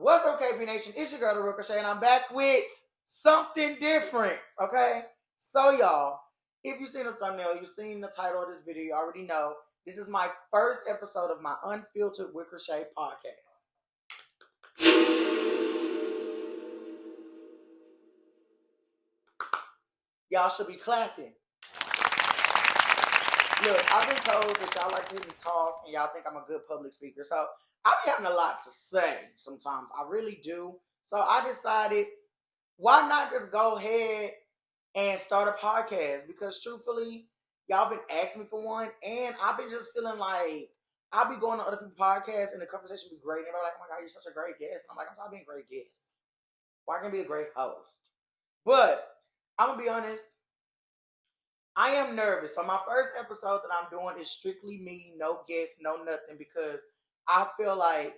What's up, KPNation? It's your girl, TheRealKreShai, and I'm back with something different, okay? So, y'all, if you've seen the thumbnail, you've seen the title of this video, you already know this is my first episode of my Unfiltered with Kre'Shai podcast. Y'all should be clapping. Look, I've been told that y'all like to hear me talk and y'all think I'm a good public speaker. So I be having a lot to say sometimes. I really do. So I decided, why not just go ahead and start a podcast? Because truthfully, y'all been asking me for one. And I've been just feeling like I'll be going to other people's podcasts and the conversation will be great. And they're like, oh my God, you're such a great guest. And I'm like, I'm trying to be a great guest. Why can't I be a great host? But I'm going to be honest. I am nervous. So my first episode that I'm doing is strictly me, no guests, no nothing, because I feel like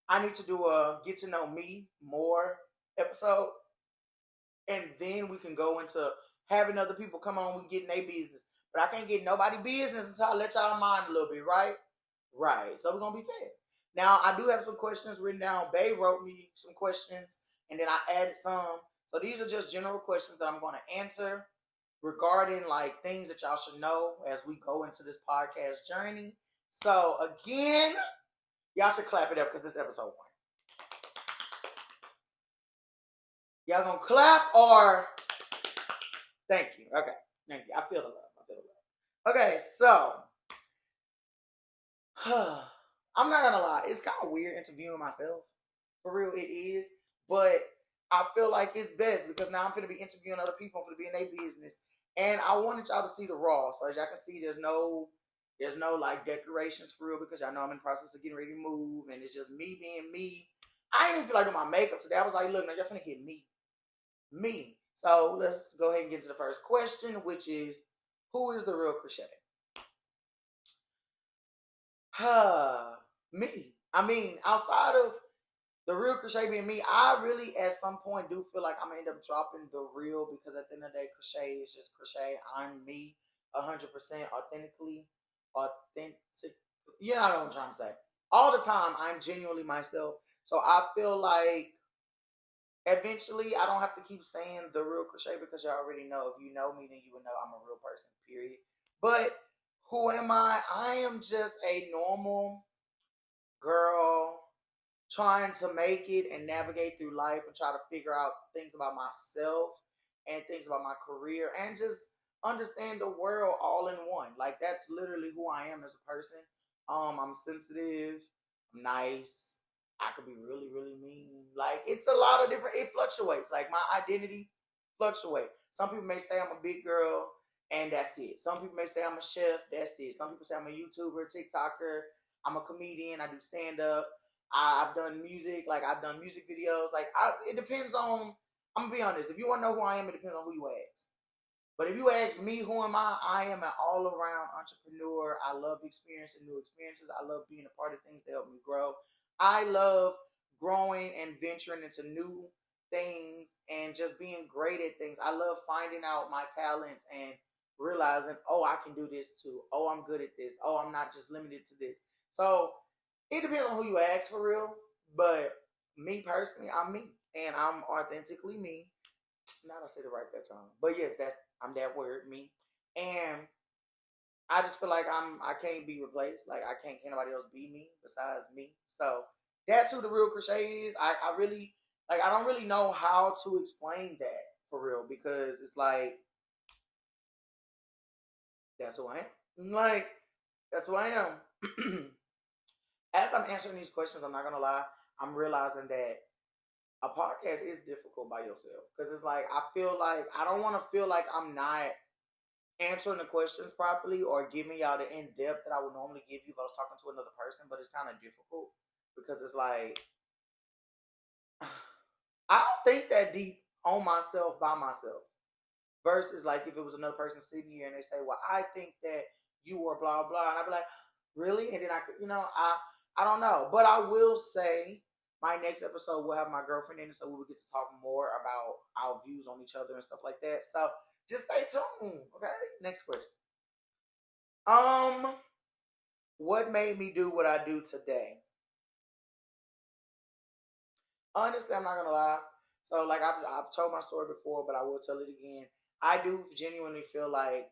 I need to do a get to know me more episode. And then we can go into having other people come on and get in their business. But I can't get nobody business until I let y'all mind a little bit, right? Right. So we're going to be fair. Now, I do have some questions written down. Bae wrote me some questions, and then I added some. So these are just general questions that I'm going to answer regarding like things that y'all should know as we go into this podcast journey. So again, y'all should clap it up because this episode 1. Y'all gonna clap or thank you? Okay, thank you. I feel the love. Okay, so I'm not gonna lie, it's kind of weird interviewing myself. For real, it is. But I feel like it's best because now I'm gonna be interviewing other people. I'm gonna be in their business. And I wanted y'all to see the raw. So as y'all can see, there's no like decorations for real because y'all know I'm in the process of getting ready to move. And it's just me being me. I didn't even feel like doing my makeup today. I was like, look, now y'all finna get me. So let's go ahead and get to the first question, which is, who is the real Kre'Shai? Me. I mean, outside of the real Kre'Shai being me, I really at some point do feel like I'm gonna end up dropping the real because at the end of the day, Kre'Shai is just Kre'Shai. I'm me, 100% authentically, authentic. You know what I'm trying to say. All the time, I'm genuinely myself. So I feel like eventually I don't have to keep saying the real Kre'Shai because you already know. If you know me, then you would know I'm a real person, period. But who am I? I am just a normal girl trying to make it and navigate through life and try to figure out things about myself and things about my career and just understand the world all in one. Like that's literally who I am as a person. I'm sensitive, I'm nice. I could be really, really mean. Like it's a lot of different. It fluctuates. Like my identity fluctuates. Some people may say I'm a big girl, and that's it. Some people may say I'm a chef. That's it. Some people say I'm a YouTuber, TikToker. I'm a comedian. I do stand up. I've done music. Like I've done music videos. Like it depends on. I'm gonna be honest. If you want to know who I am, it depends on who you ask. But if you ask me, who am I? I am an all-around entrepreneur. I love experiencing new experiences. I love being a part of things that help me grow. I love growing and venturing into new things and just being great at things. I love finding out my talents and realizing, oh, I can do this too. Oh, I'm good at this. Oh, I'm not just limited to this. So it depends on who you ask for real. But me personally, I'm me. And I'm authentically me. Now I say the right that time. But yes, I'm that word, me. And I just feel like I can't be replaced. Like can't nobody else be me besides me. So that's who the real Kre'Shai is. I really like I don't really know how to explain that for real because it's like that's who I am. Like that's who I am. As I'm answering these questions, I'm not gonna lie, I'm realizing that a podcast is difficult by yourself because it's like I feel like I don't want to feel like I'm not answering the questions properly or giving y'all the in-depth that I would normally give you if I was talking to another person, but it's kind of difficult because it's like I don't think that deep on myself by myself versus like if it was another person sitting here and they say, well, I think that you were blah blah, and I'd be like, really? And then I could, I don't know, but I will say my next episode will have my girlfriend in it, so we will get to talk more about our views on each other and stuff like that. So just stay tuned. Okay. Next question. What made me do what I do today? honestly, I'm not gonna lie. So like I've told my story before, but I will tell it again. I do genuinely feel like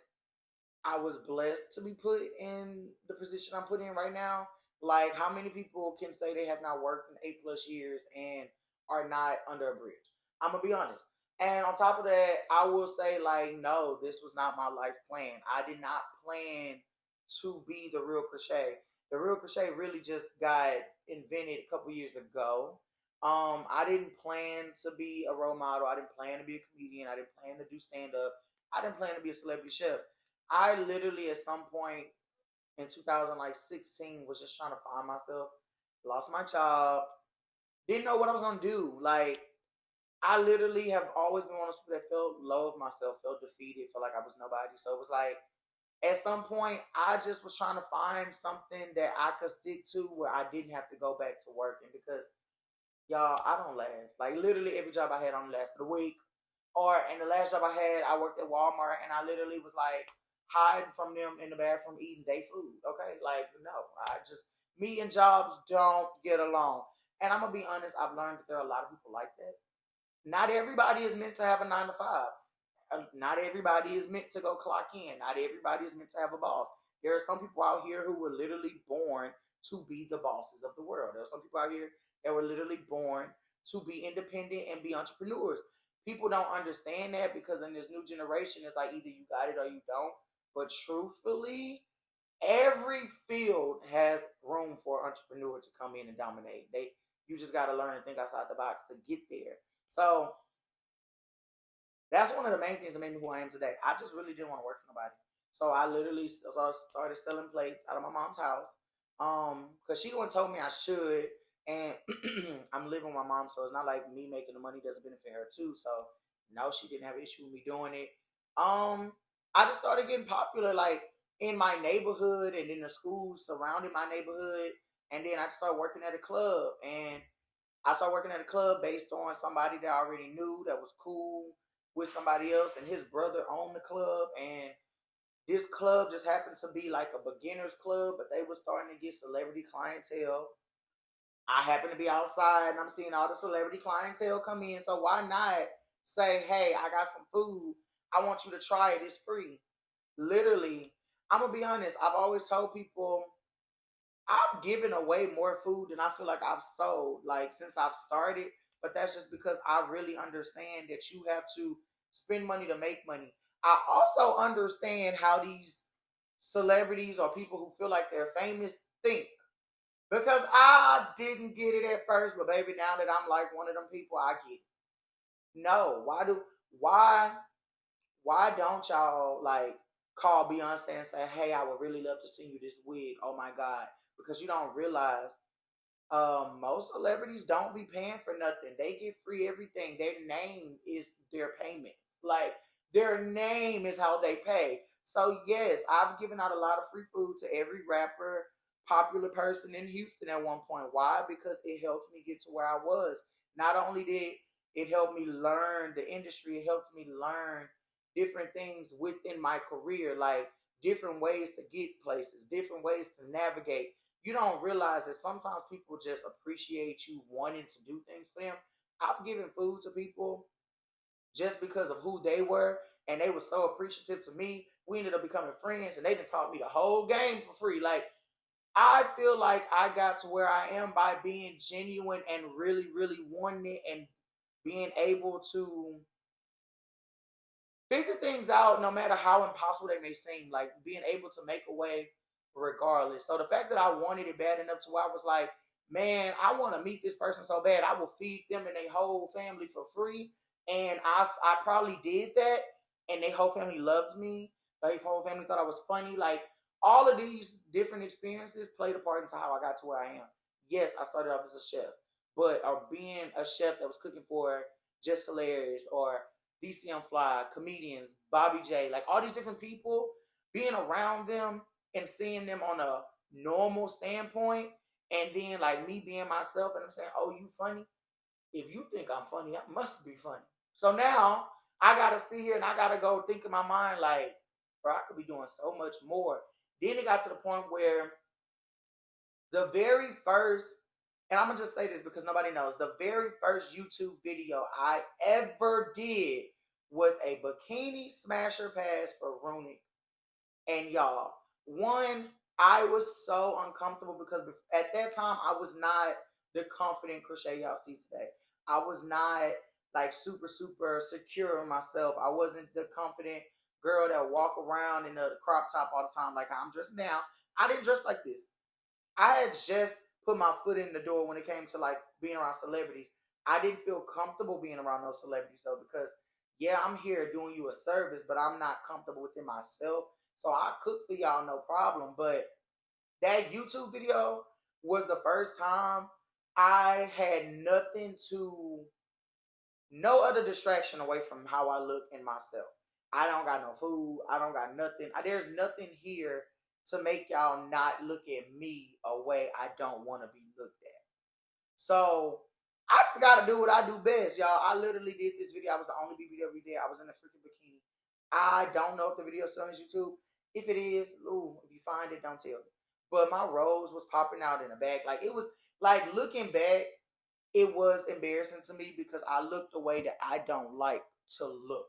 I was blessed to be put in the position I'm put in right now. Like, how many people can say they have not worked in 8+ years and are not under a bridge? I'm gonna be honest. And on top of that, I will say, like, no, this was not my life plan. I did not plan to be the real Kre'Shai. The real Kre'Shai really just got invented a couple years ago. I didn't plan to be a role model. I didn't plan to be a comedian. I didn't plan to do stand up. I didn't plan to be a celebrity chef. I literally at some point in 2016 was just trying to find myself. Lost my job. Didn't know what I was gonna do. Like, I literally have always been one of those people that felt low of myself, felt defeated, felt like I was nobody. So it was like at some point I just was trying to find something that I could stick to where I didn't have to go back to working because y'all, I don't last. Like literally every job I had only lasted a week. Or in the last job I had, I worked at Walmart and I literally was like hiding from them in the bathroom eating their food. Okay, like no, I just me and jobs don't get along. And I'm gonna be honest, I've learned that there are a lot of people like that. Not everybody is meant to have a 9 to 5. Not everybody is meant to go clock in. Not everybody is meant to have a boss. There are some people out here who were literally born to be the bosses of the world. There are some people out here that were literally born to be independent and be entrepreneurs. People don't understand that because in this new generation, it's like either you got it or you don't. But truthfully, every field has room for an entrepreneur to come in and dominate. You just got to learn and think outside the box to get there. So that's one of the main things that made me who I am today. I just really didn't want to work for nobody. So I literally started selling plates out of my mom's house. Because she the one told me I should. And I'm living with my mom, so it's not like me making the money doesn't benefit her too. So no, she didn't have an issue with me doing it. I just started getting popular like in my neighborhood and in the schools surrounding my neighborhood. And then I started working at a club. And I started working at a club based on somebody that I already knew that was cool with somebody else, and his brother owned the club. And this club just happened to be like a beginner's club, but they were starting to get celebrity clientele. I happen to be outside and I'm seeing all the celebrity clientele come in. So why not say, hey, I got some food. I want you to try it. It's free. Literally, I'm going to be honest. I've always told people I've given away more food than I feel like I've sold, like since I've started. But that's just because I really understand that you have to spend money to make money. I also understand how these celebrities or people who feel like they're famous think. Because I didn't get it at first, but baby, now that I'm like one of them people, I get it. No, why don't y'all like call Beyonce and say, hey, I would really love to send you this wig. Oh my God. Because you don't realize most celebrities don't be paying for nothing. They get free everything. Their name is their payments. Like their name is how they pay. So yes, I've given out a lot of free food to every rapper, popular person in Houston at one point. Why? Because it helped me get to where I was. Not only did it help me learn the industry, it helped me learn different things within my career, like different ways to get places, different ways to navigate. You don't realize that sometimes people just appreciate you wanting to do things for them. I've given food to people just because of who they were, and they were so appreciative to me. We ended up becoming friends, and they done taught me the whole game for free. Like, I feel like I got to where I am by being genuine and really, really wanting it and being able to figure things out no matter how impossible they may seem, like being able to make a way regardless. So the fact that I wanted it bad enough to where I was like, man, I want to meet this person so bad, I will feed them and their whole family for free. And I probably did that, and their whole family loved me. Their whole family thought I was funny. Like, all of these different experiences played a part into how I got to where I am. Yes, I started off as a chef, but being a chef that was cooking for Just Hilarious or DCM Fly, comedians, Bobby J, like all these different people, being around them and seeing them on a normal standpoint, and then like me being myself and I'm saying, oh, you funny? If you think I'm funny, I must be funny. So now I gotta sit here and I gotta go think in my mind like, bro, I could be doing so much more. Then it got to the point where the very first And I'm gonna just say this because nobody knows. The very first YouTube video I ever did was a bikini smasher pass for Runic. And y'all, one, I was so uncomfortable because at that time I was not the confident Kre'Shai y'all see today. I was not like super secure in myself. I wasn't the confident girl that walk around in the crop top all the time like I'm dressed now. I didn't dress like this. I had just put my foot in the door when it came to like being around celebrities. I didn't feel comfortable being around those celebrities though because yeah, I'm here doing you a service, but I'm not comfortable within myself. So I cook for y'all no problem. But that YouTube video was the first time I had no other distraction away from how I look in myself. I don't got no food. I don't got nothing. There's nothing here to make y'all not look at me a way I don't want to be looked at. So I just got to do what I do best, y'all. I literally did this video. I was the only video we did. I was in a freaking bikini. I don't know if the video is still on YouTube. If it is, ooh, if you find it, don't tell me. But my rose was popping out in the back. Like, it was, like, looking back, it was embarrassing to me because I looked the way that I don't like to look.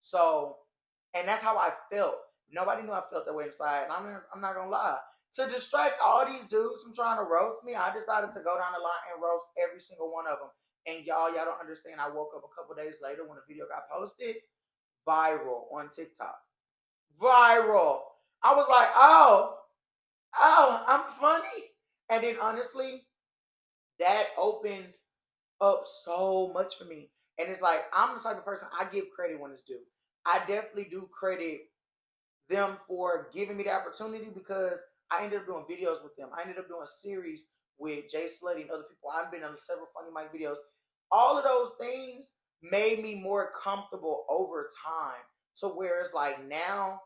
So, and that's how I felt. Nobody knew I felt that way inside. And I'm not going to lie. To distract all these dudes from trying to roast me, I decided to go down the line and roast every single one of them. And y'all don't understand. I woke up a couple days later when the video got posted, viral on TikTok. Viral. I was like, oh, I'm funny. And then honestly, that opens up so much for me. And it's like, I'm the type of person, I give credit when it's due. I definitely do credit them for giving me the opportunity because I ended up doing videos with them. I ended up doing a series with Jay Slutty and other people. I've been on several Funny Mike videos. All of those things made me more comfortable over time. So where it's like now,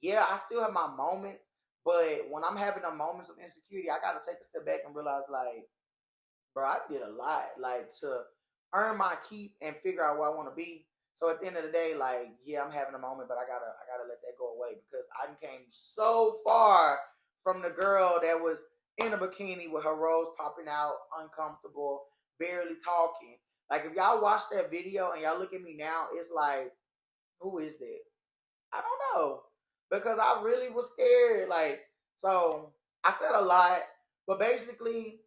yeah, I still have my moments, but when I'm having the moments of insecurity, I got to take a step back and realize like, bro, I did a lot like to earn my keep and figure out where I want to be. So at the end of the day, like, yeah, I'm having a moment, but I gotta let that go away because I came so far from the girl that was in a bikini with her rose popping out, uncomfortable, barely talking. Like if y'all watch that video and y'all look at me now, it's like, who is that? I don't know. Because I really was scared. Like, so I said a lot, but basically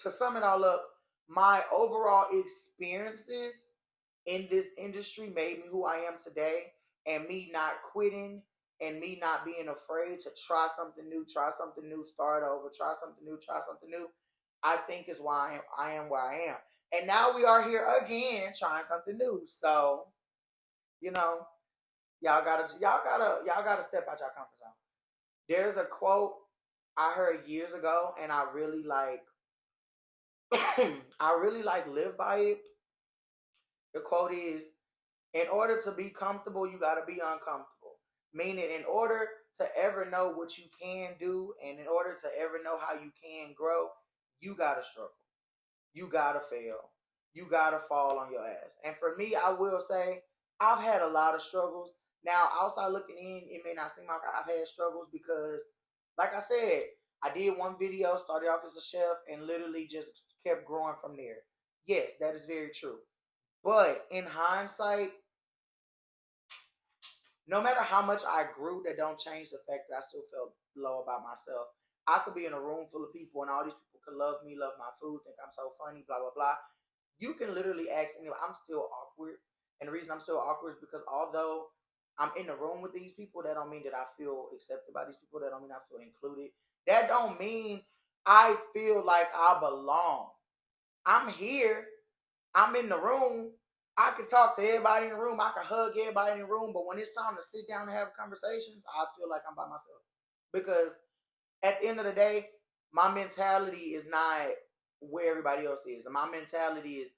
to sum it all up, my overall experiences in this industry made me who I am today, and me not quitting and me not being afraid to try something new, start over, try something new, I think is why I am where I am. And now we are here again trying something new. So, you know, y'all gotta step out your comfort zone. There's a quote I heard years ago and I really like live by it. The quote is, in order to be comfortable, you got to be uncomfortable. Meaning, in order to ever know what you can do and in order to ever know how you can grow, you got to struggle. You got to fail. You got to fall on your ass. And for me, I will say, I've had a lot of struggles. Now, outside looking in, it may not seem like I've had struggles because, like I said, I did one video, started off as a chef, and literally just kept growing from there. Yes, that is very true. But in hindsight, no matter how much I grew, that don't change the fact that I still felt low about myself. I could be in a room full of people and all these people could love me, love my food, think I'm so funny, blah, blah, blah. You can literally ask anyone. I'm still awkward. And the reason I'm still awkward is because although I'm in the room with these people, that don't mean that I feel accepted by these people. That don't mean I feel included. That don't mean I feel like I belong. I'm here. I'm in the room. I can talk to everybody in the room. I can hug everybody in the room. But when it's time to sit down and have conversations, I feel like I'm by myself. Because at the end of the day, my mentality is not where everybody else is. And my mentality is,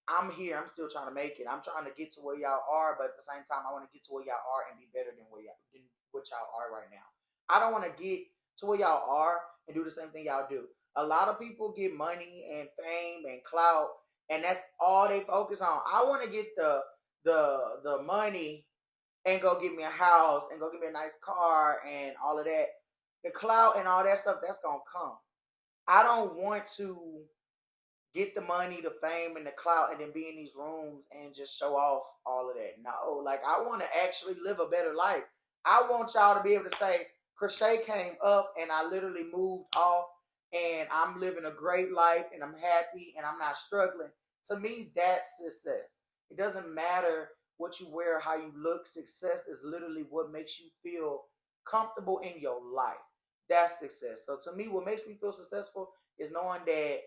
I'm here. I'm still trying to make it. I'm trying to get to where y'all are. But at the same time, I want to get to where y'all are and be better than what y'all are right now. I don't want to get to where y'all are and do the same thing y'all do. A lot of people get money and fame and clout, and that's all they focus on. I want to get the money and go get me a house and go get me a nice car and all of that. The clout and all that stuff, that's gonna come. I don't want to get the money, the fame, and the clout, and then be in these rooms and just show off all of that. No, like I want to actually live a better life. I want y'all to be able to say, Kre'Shai came up and I literally moved off and I'm living a great life and I'm happy and I'm not struggling. To me, that's success. It doesn't matter what you wear, how you look. Success is literally what makes you feel comfortable in your life. That's success. So to me, what makes me feel successful is knowing that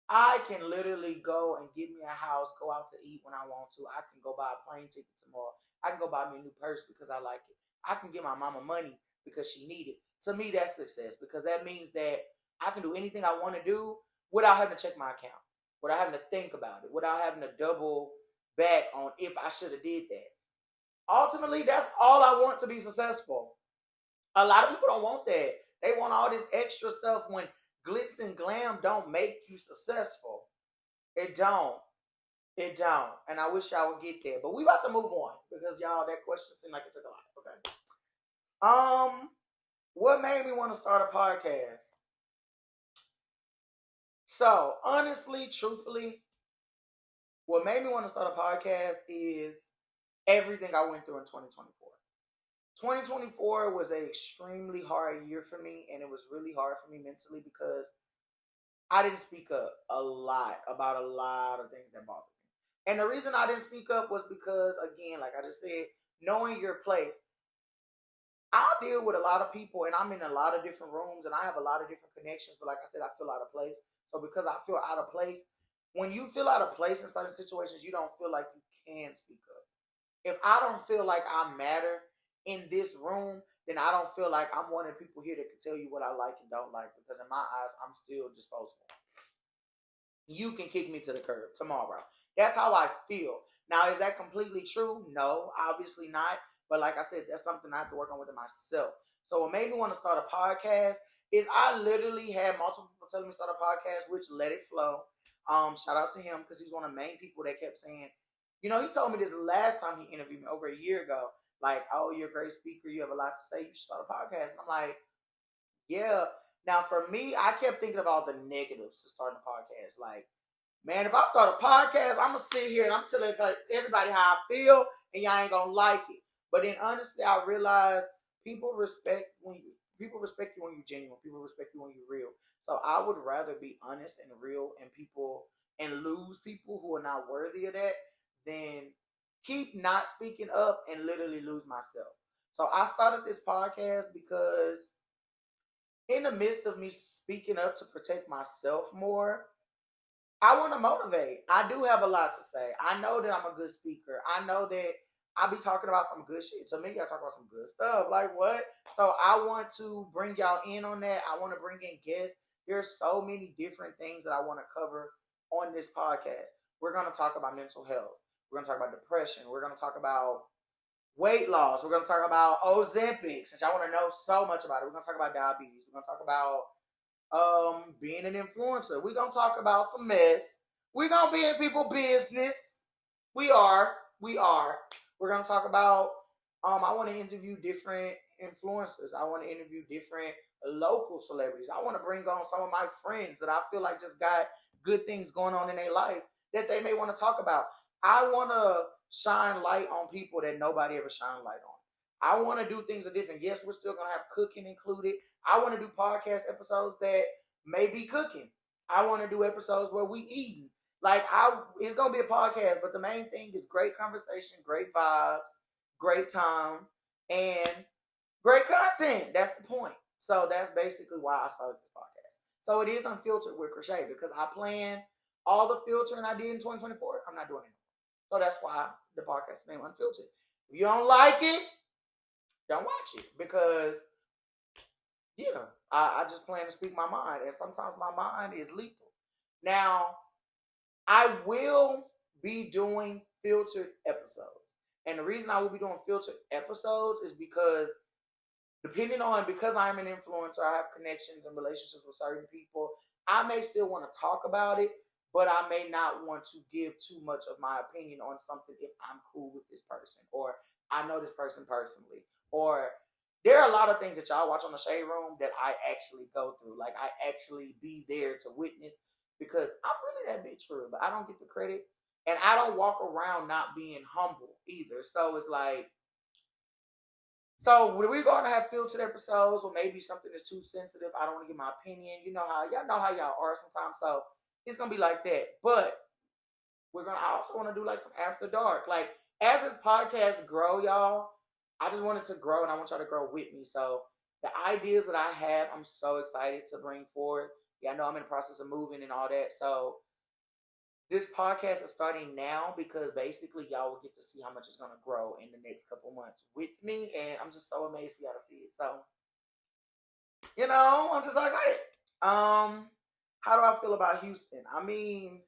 I can literally go and get me a house, go out to eat when I want to. I can go buy a plane ticket tomorrow. I can go buy me a new purse because I like it. I can give my mama money because she need it. To me, that's success because that means that I can do anything I want to do without having to check my account, without having to think about it, without having to double back on if I should have did that. Ultimately, that's all I want to be successful. A lot of people don't want that. They want all this extra stuff when glitz and glam don't make you successful. It don't. It don't. And I wish y'all would get there. But we about to move on because y'all, that question seemed like it took a lot. Okay. What made me want to start a podcast? So honestly, truthfully, what made me want to start a podcast is everything I went through in 2024. 2024 was an extremely hard year for me, and it was really hard for me mentally because I didn't speak up a lot about a lot of things that bothered me. And the reason I didn't speak up was because, again, like I just said, knowing your place. I deal with a lot of people, and I'm in a lot of different rooms, and I have a lot of different connections, but like I said, I feel out of place. So because I feel out of place, when you feel out of place in certain situations, you don't feel like you can speak up. If I don't feel like I matter in this room, then I don't feel like I'm one of the people here that can tell you what I like and don't like, because in my eyes, I'm still disposable. You can kick me to the curb tomorrow. That's how I feel. Now, is that completely true? No, obviously not. But like I said, that's something I have to work on within myself. So what made me want to start a podcast is I literally had multiple people telling me to start a podcast, which let it flow. Shout out to him because he's one of the main people that kept saying, he told me this last time he interviewed me over a year ago. Like, oh, you're a great speaker. You have a lot to say. You should start a podcast. And I'm like, yeah. Now, for me, I kept thinking about the negatives to starting a podcast. Like, man, if I start a podcast, I'm going to sit here and I'm telling everybody how I feel, and y'all ain't going to like it. But then, honestly, I realized people respect you when you're genuine. People respect you when you're real. So I would rather be honest and real and lose people who are not worthy of that than keep not speaking up and literally lose myself. So I started this podcast because in the midst of me speaking up to protect myself more, I want to motivate. I do have a lot to say. I know that I'm a good speaker. I know that I be talking about some good shit. To me, I talk about some good stuff. Like what? So I want to bring y'all in on that. I want to bring in guests. There's so many different things that I want to cover on this podcast. We're going to talk about mental health. We're going to talk about depression. We're going to talk about weight loss. We're going to talk about Ozempic, since y'all want to know so much about it. We're going to talk about diabetes. We're going to talk about being an influencer. We're going to talk about some mess. We're going to be in people's business. We are. We're going to talk about, I want to interview different influencers. I want to interview different local celebrities. I want to bring on some of my friends that I feel like just got good things going on in their life that they may want to talk about. I want to shine light on people that nobody ever shined light on. I want to do things different. Yes, we're still going to have cooking included. I want to do podcast episodes that may be cooking. I want to do episodes where we eating. Like, it's going to be a podcast, but the main thing is great conversation, great vibes, great time, and great content. That's the point. So that's basically why I started this podcast. So it is Unfiltered with Kre'Shai because I planned all the filtering I did in 2024. I'm not doing it anymore. So that's why the podcast is named Unfiltered. If you don't like it, don't watch it because, yeah, I just plan to speak my mind. And sometimes my mind is lethal. Now, I will be doing filtered episodes. And the reason I will be doing filtered episodes is because because I'm an influencer, I have connections and relationships with certain people. I may still want to talk about it, but I may not want to give too much of my opinion on something if I'm cool with this person, or I know this person personally, or there are a lot of things that y'all watch on the Shade Room that I actually go through. Like, I actually be there to witness because I'm really that bitch for real, but I don't get the credit. And I don't walk around not being humble either. So it's like, so we're going to have filtered episodes or maybe something that's too sensitive. I don't want to give my opinion. Y'all know how y'all are sometimes. So it's going to be like that. But we're going to also want to do like some after dark. Like, as this podcast grow, y'all, I just want it to grow and I want y'all to grow with me. So the ideas that I have, I'm so excited to bring forward. Yeah, I know I'm in the process of moving and all that. So this podcast is starting now because basically y'all will get to see how much it's going to grow in the next couple months with me. And I'm just so amazed for y'all to see it. So, I'm just so excited. How do I feel about Houston? I mean,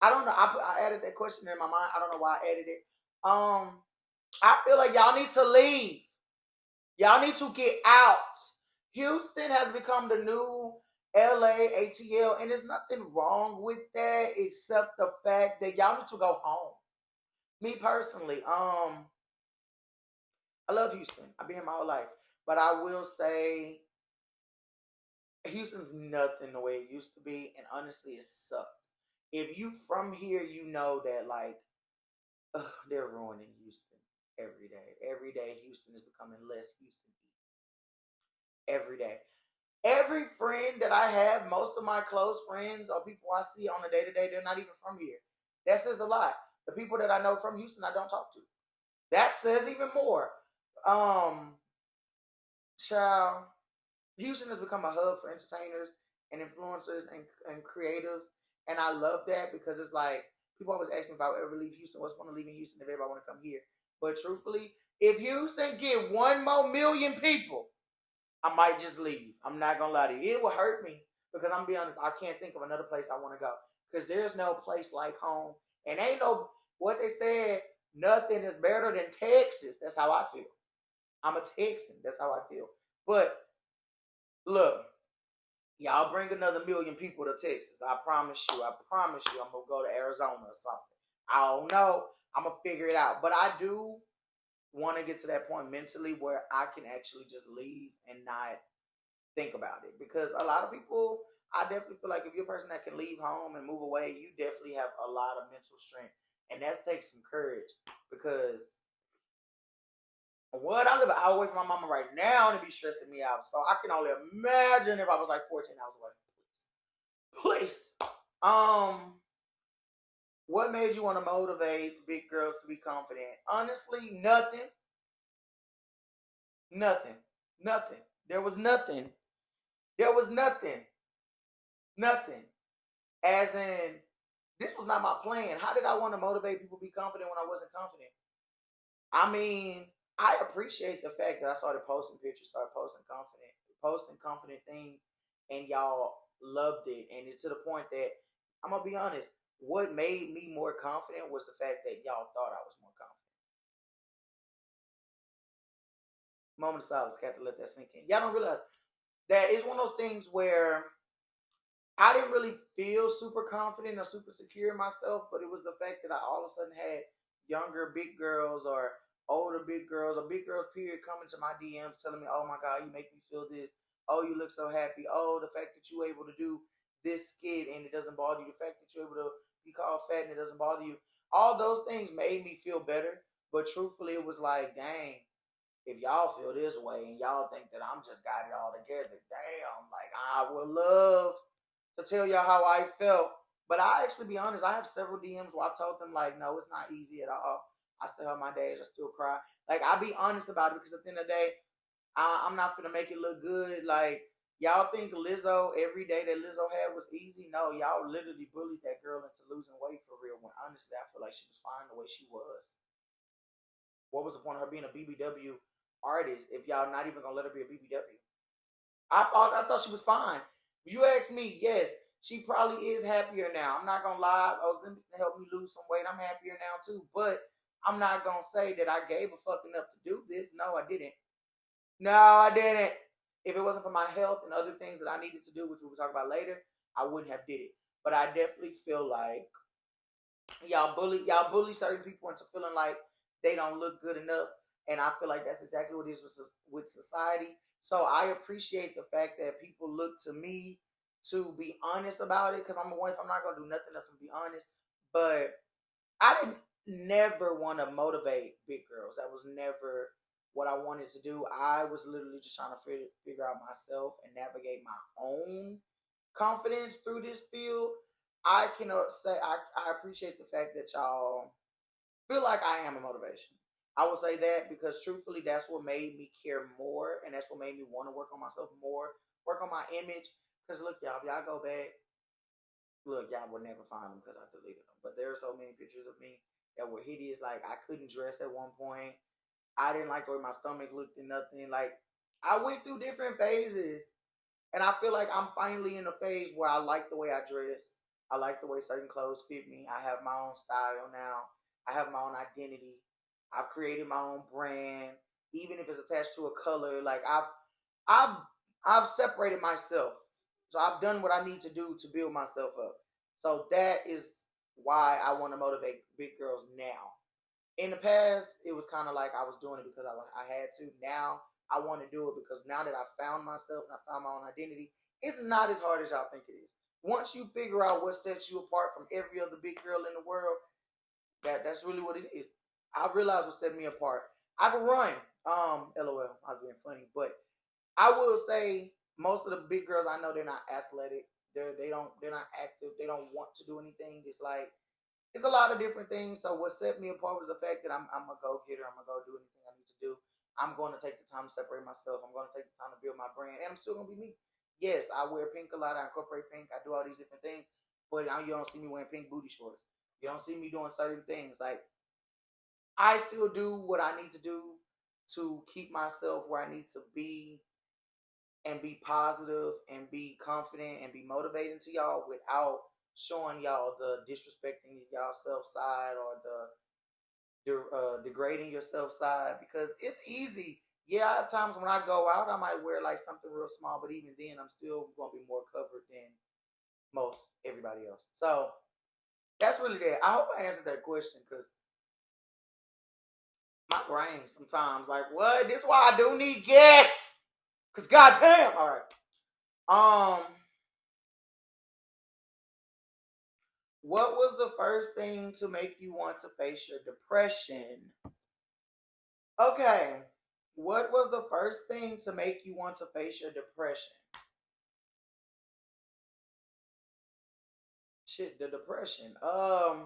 I don't know. I added that question in my mind. I don't know why I added it. I feel like y'all need to leave. Y'all need to get out. Houston has become the new LA, ATL, and there's nothing wrong with that except the fact that y'all need to go home. Me personally, I love Houston. I've been here my whole life. But I will say Houston's nothing the way it used to be, and honestly, it sucks. If you from here, you know that, like, they're ruining Houston every day. Every day, Houston is becoming less Houston. Every day. Every friend that I have, most of my close friends or people I see on a day-to-day, they're not even from here. That says a lot. The people that I know from Houston, I don't talk to. That says even more. Child, Houston has become a hub for entertainers and influencers and creatives. And I love that because it's like, people always ask me if I would ever leave Houston. What's the point of leaving Houston if everybody want to come here? But truthfully, if Houston get 1 more million people, I might just leave. I'm not going to lie to you. It will hurt me because I'm going to be honest, I can't think of another place I want to go because there's no place like home. And ain't no, what they said, nothing is better than Texas. That's how I feel. I'm a Texan. That's how I feel. But look, y'all bring another 1 million people to Texas. I promise you. I'm going to go to Arizona or something. I don't know. I'm going to figure it out. But I do want to get to that point mentally where I can actually just leave and not think about it. Because a lot of people, I definitely feel like if you're a person that can leave home and move away, you definitely have a lot of mental strength. And that takes some courage because I live an hour away from my mama right now and it be stressing me out. So I can only imagine if I was like 14 hours away. Please. What made you want to motivate big girls to be confident? Honestly, nothing. Nothing. There was nothing. Nothing. As in, this was not my plan. How did I want to motivate people to be confident when I wasn't confident? I mean, I appreciate the fact that I started posting pictures, posting confident things, and y'all loved it. And it's to the point that, I'm going to be honest, what made me more confident was the fact that y'all thought I was more confident. Moment of silence, got to let that sink in. Y'all don't realize that it's one of those things where I didn't really feel super confident or super secure in myself, but it was the fact that I all of a sudden had younger big girls or older big girls or big girls period coming to my DMs telling me, oh my God, you make me feel this. Oh, you look so happy. Oh, the fact that you're able to do this skit and it doesn't bother you. The fact that you're able to be called fat and it doesn't bother you. All those things made me feel better. But truthfully, it was like, dang, if y'all feel this way and y'all think that I'm just got it all together, damn, like I would love to tell y'all how I felt. But I actually be honest, I have several DMs where I've told them like, no, it's not easy at all. I still have my days, I still cry. Like, I be honest about it because at the end of the day, I'm not finna make it look good. Like, y'all think Lizzo, every day that Lizzo had was easy? No, y'all literally bullied that girl into losing weight for real. When honestly, I feel like she was fine the way she was. What was the point of her being a BBW artist if y'all not even gonna let her be a BBW? I thought she was fine. You ask me, yes, she probably is happier now. I'm not gonna lie. Ozempic helped me lose some weight. I'm happier now too. But I'm not gonna say that I gave a fuck enough to do this. No, I didn't. If it wasn't for my health and other things that I needed to do, which we will talk about later, I wouldn't have did it. But I definitely feel like y'all bully certain people into feeling like they don't look good enough. And I feel like that's exactly what it is with society. So I appreciate the fact that people look to me to be honest about it, because I'm a wife. I'm not gonna do nothing else. I'm gonna be honest. But I didn't never want to motivate big girls. That was never what I wanted to do. I was literally just trying to figure out myself and navigate my own confidence through this field. I cannot say I appreciate the fact that y'all feel like I am a motivation. I will say that because truthfully, that's what made me care more, and that's what made me want to work on myself more, work on my image. Because look, y'all, if y'all go back, look, y'all will never find them because I deleted them. But there are so many pictures of me that were hideous. Like I couldn't dress at one point. I didn't like the way my stomach looked and nothing. Like I went through different phases, and I feel like I'm finally in a phase where I like the way I dress. I like the way certain clothes fit me. I have my own style now. I have my own identity. I've created my own brand, even if it's attached to a color. Like I've I've separated myself. So I've done what I need to do to build myself up. So that is why I want to motivate big girls now. In the past, it was kind of like I was doing it because I had to. Now I want to do it because now that I found myself and I found my own identity, it's not as hard as y'all think it is. Once you figure out what sets you apart from every other big girl in the world, that's really what it is. I realized what set me apart. I can run. LOL. I was being funny, but I will say most of the big girls I know, they're not athletic. They're not active. They don't want to do anything. It's like it's a lot of different things. So what set me apart was the fact that I'm a go getter. I'm gonna go do anything I need to do. I'm going to take the time to separate myself. I'm going to take the time to build my brand, and I'm still gonna be me. Yes, I wear pink a lot. I incorporate pink. I do all these different things, but you don't see me wearing pink booty shorts. You don't see me doing certain things. Like I still do what I need to do to keep myself where I need to be and be positive and be confident and be motivating to y'all without showing y'all the disrespecting y'all self side or the degrading yourself side, because it's easy. Yeah, I have times when I go out, I might wear like something real small, but even then, I'm still gonna be more covered than most everybody else. So that's really that. I hope I answered that question because my brain sometimes like, what? This is why I do need guests. Cause goddamn, all right. What was the first thing to make you want to face your depression? Okay. What was the first thing to make you want to face your depression? Shit, the depression. I'm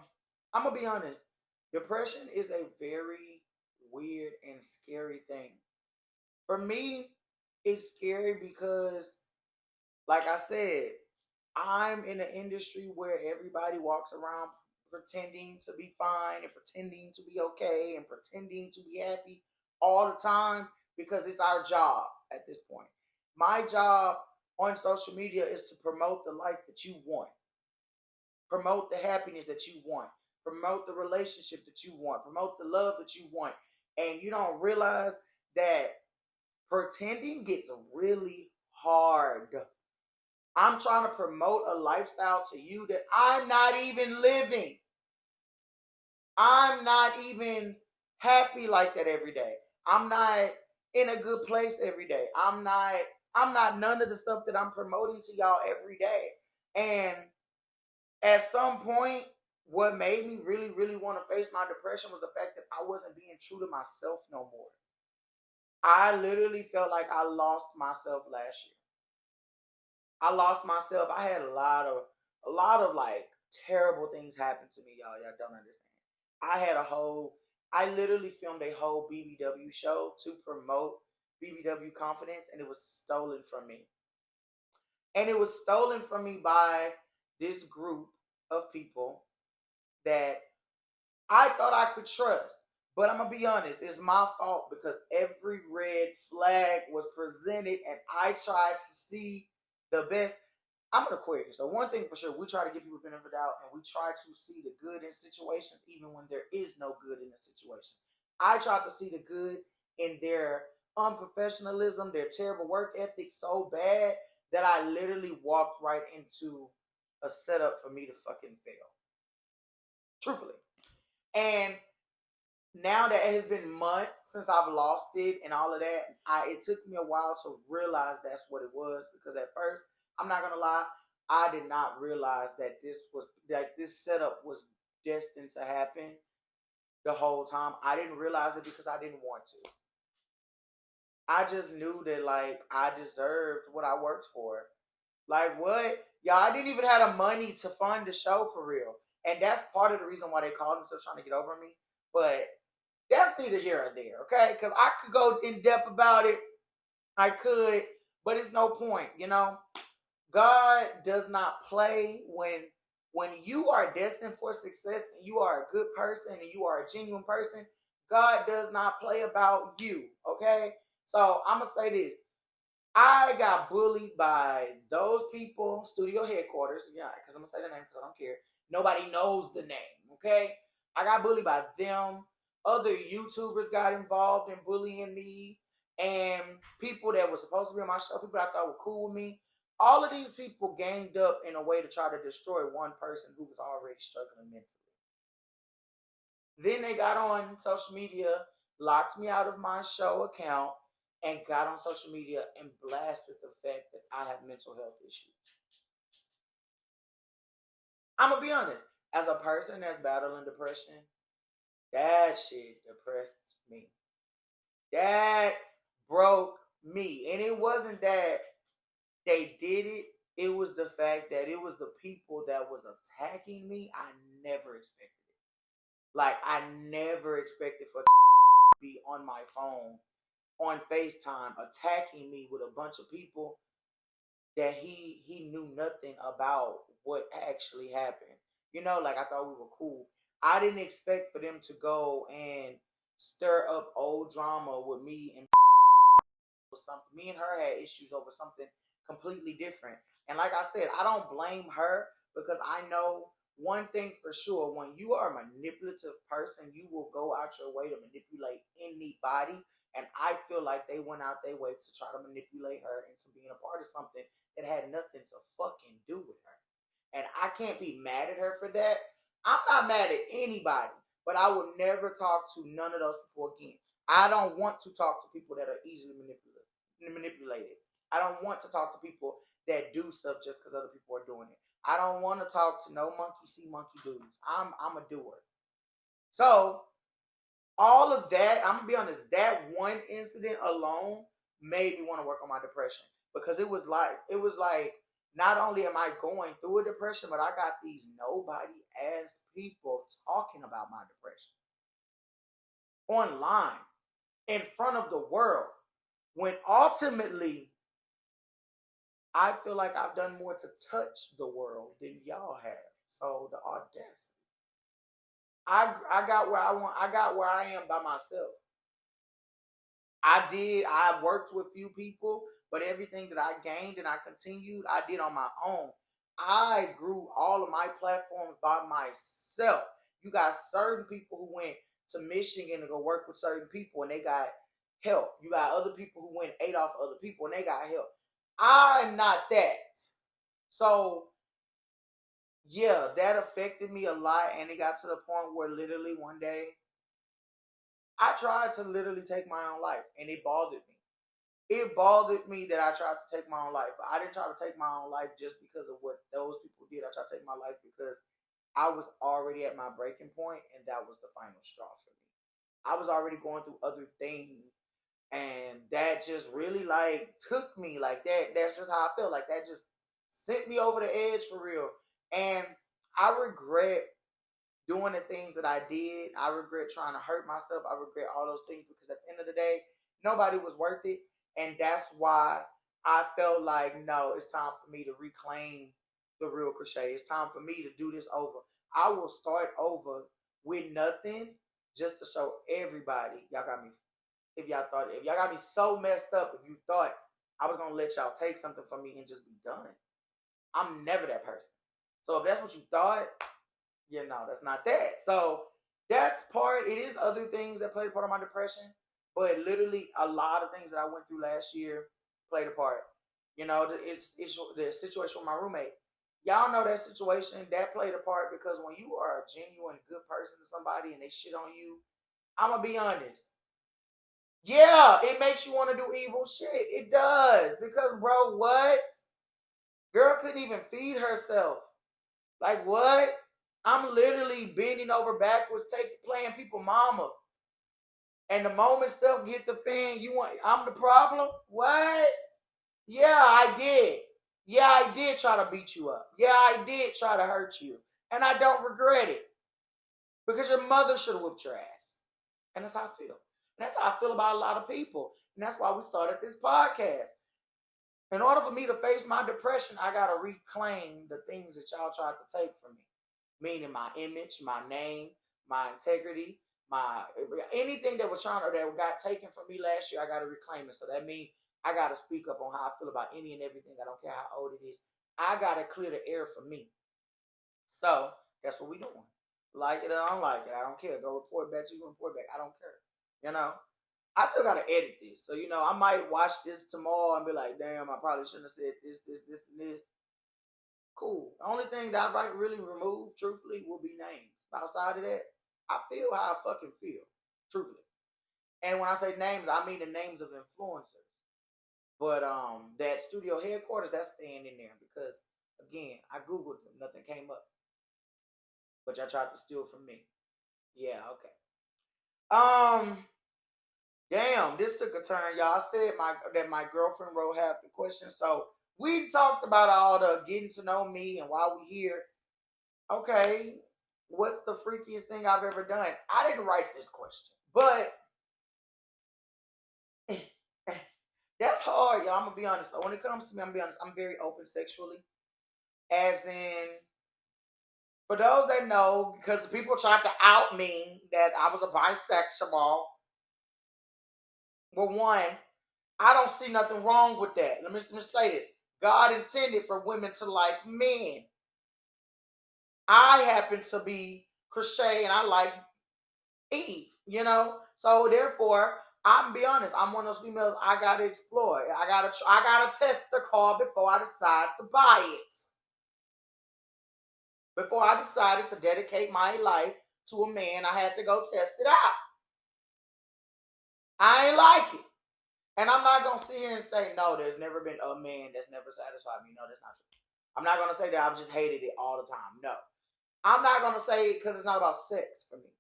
gonna be honest. Depression is a very weird and scary thing. For me, it's scary because, like I said, I'm in an industry where everybody walks around pretending to be fine and pretending to be okay and pretending to be happy all the time because it's our job at this point. My job on social media is to promote the life that you want, promote the happiness that you want, promote the relationship that you want, promote the love that you want. And you don't realize that pretending gets really hard. I'm trying to promote a lifestyle to you that I'm not even living. I'm not even happy like that every day. I'm not in a good place every day. I'm not none of the stuff that I'm promoting to y'all every day. And at some point, what made me really, really want to face my depression was the fact that I wasn't being true to myself no more. I literally felt like I lost myself last year. I lost myself. I had a lot of like terrible things happen to me, y'all. Y'all don't understand. I literally filmed a whole BBW show to promote BBW confidence, and it was stolen from me. And it was stolen from me by this group of people that I thought I could trust. But I'm going to be honest, it's my fault because every red flag was presented and I tried to see the best. I'm an Aquarius, so one thing for sure, we try to give people the benefit of the doubt and we try to see the good in situations even when there is no good in the situation. I tried to see the good in their unprofessionalism, their terrible work ethic so bad that I literally walked right into a setup for me to fucking fail. Truthfully. And now that it has been months since I've lost it and all of that, it took me a while to realize that's what it was, because at first, I'm not gonna lie, I did not realize that this setup was destined to happen the whole time. I didn't realize it because I didn't want to. I just knew that like I deserved what I worked for. Like what? Y'all, I didn't even have the money to fund the show for real. And that's part of the reason why they called themselves trying to get over me. But that's neither here or there, okay? Because I could go in depth about it. I could, but it's no point, you know? God does not play when you are destined for success and you are a good person and you are a genuine person. God does not play about you, okay? So I'm gonna say this. I got bullied by those people, studio headquarters, yeah, because I'm gonna say the name because I don't care. Nobody knows the name, okay? I got bullied by them. Other YouTubers got involved in bullying me, and people that were supposed to be on my show, people I thought were cool with me. All of these people ganged up in a way to try to destroy one person who was already struggling mentally. Then they got on social media, locked me out of my show account, and got on social media and blasted the fact that I have mental health issues. I'm going to be honest. As a person that's battling depression, that shit depressed me. That broke me. And it wasn't that they did it. It was the fact that it was the people that was attacking me. I never expected it. Like, I never expected for to be on my phone, on FaceTime, attacking me with a bunch of people that he knew nothing about what actually happened. You know, like I thought we were cool. I didn't expect for them to go and stir up old drama with me and something. Me and her had issues over something completely different. And like I said, I don't blame her because I know one thing for sure. When you are a manipulative person, you will go out your way to manipulate anybody. And I feel like they went out their way to try to manipulate her into being a part of something that had nothing to fucking do with her. And I can't be mad at her for that. I'm not mad at anybody, but I would never talk to none of those people again. I don't want to talk to people that are easily manipulated. I don't want to talk to people that do stuff just because other people are doing it. I don't want to talk to no monkey see monkey dudes. I'm a doer. So all of that, I'm gonna be honest, that one incident alone made me want to work on my depression, because it was like not only am I going through a depression, but I got these nobody ass people talking about my depression online in front of the world, when ultimately I feel like I've done more to touch the world than y'all have. So the audacity. I got where I want. I got where I am by myself. I worked with few people, but everything that I gained and I continued, I did on my own. I grew all of my platforms by myself. You got certain people who went to Michigan to go work with certain people and they got help. You got other people who went ate off other people and they got help. I'm not that. So yeah, that affected me a lot, and it got to the point where literally one day I tried to literally take my own life, and it bothered me. It bothered me that I tried to take my own life, but I didn't try to take my own life just because of what those people did. I tried to take my life because I was already at my breaking point, and that was the final straw for me. I was already going through other things, and that just really like took me like that. That's just how I felt. Like that just sent me over the edge for real. And I regret doing the things that I did. I regret trying to hurt myself. I regret all those things because at the end of the day, nobody was worth it. And that's why I felt like, no, it's time for me to reclaim the real Kre'Shai. It's time for me to do this over. I will start over with nothing just to show everybody. Y'all got me. If y'all got me so messed up, if you thought I was going to let y'all take something from me and just be done, I'm never that person. So if that's what you thought, yeah, no, that's not that. So that's part. It is other things that played a part of my depression, but literally a lot of things that I went through last year played a part. You know, it's the situation with my roommate. Y'all know that situation that played a part, because when you are a genuine good person to somebody and they shit on you, I'm gonna be honest. Yeah, it makes you want to do evil shit. It does. Because, bro, what? Girl couldn't even feed herself. Like, what? I'm literally bending over backwards, playing people mama. And the moment stuff get the fan, I'm the problem? What? Yeah, I did. Yeah, I did try to beat you up. Yeah, I did try to hurt you. And I don't regret it. Because your mother should have whipped your ass. And that's how I feel. And that's how I feel about a lot of people. And that's why we started this podcast. In order for me to face my depression, I got to reclaim the things that y'all tried to take from me. Meaning my image, my name, my integrity, anything that got taken from me last year, I got to reclaim it. So that means I got to speak up on how I feel about any and everything. I don't care how old it is. I got to clear the air for me. So that's what we doing. Like it or don't like it, I don't care. Go report back, you report back. I don't care. You know, I still gotta edit this. So, I might watch this tomorrow and be like, damn, I probably shouldn't have said this, and this. Cool. The only thing that I really remove, truthfully, will be names. Outside of that, I feel how I fucking feel. Truthfully. And when I say names, I mean the names of influencers. But that studio headquarters, that's staying in there because, again, I Googled them. Nothing came up. But y'all tried to steal from me. Yeah, okay. Damn, this took a turn, y'all. I said that my girlfriend wrote half the question. So we talked about all the getting to know me and why we here. Okay, what's the freakiest thing I've ever done? I didn't write this question, but that's hard, y'all. I'm gonna be honest. So when it comes to me, I'm gonna be honest. I'm very open sexually, as in. For those that know, because people tried to out me that I was a bisexual. Well, one, I don't see nothing wrong with that. Let me say this. God intended for women to like men. I happen to be Kre'Shai and I like Eve, So therefore, I'm be honest, I'm one of those females I gotta explore. I gotta test the car before I decide to buy it. Before I decided to dedicate my life to a man, I had to go test it out. I ain't like it. And I'm not going to sit here and say, no, there's never been a man that's never satisfied me. No, that's not true. I'm not going to say that I've just hated it all the time. No. I'm not going to say it because it's not about sex for me.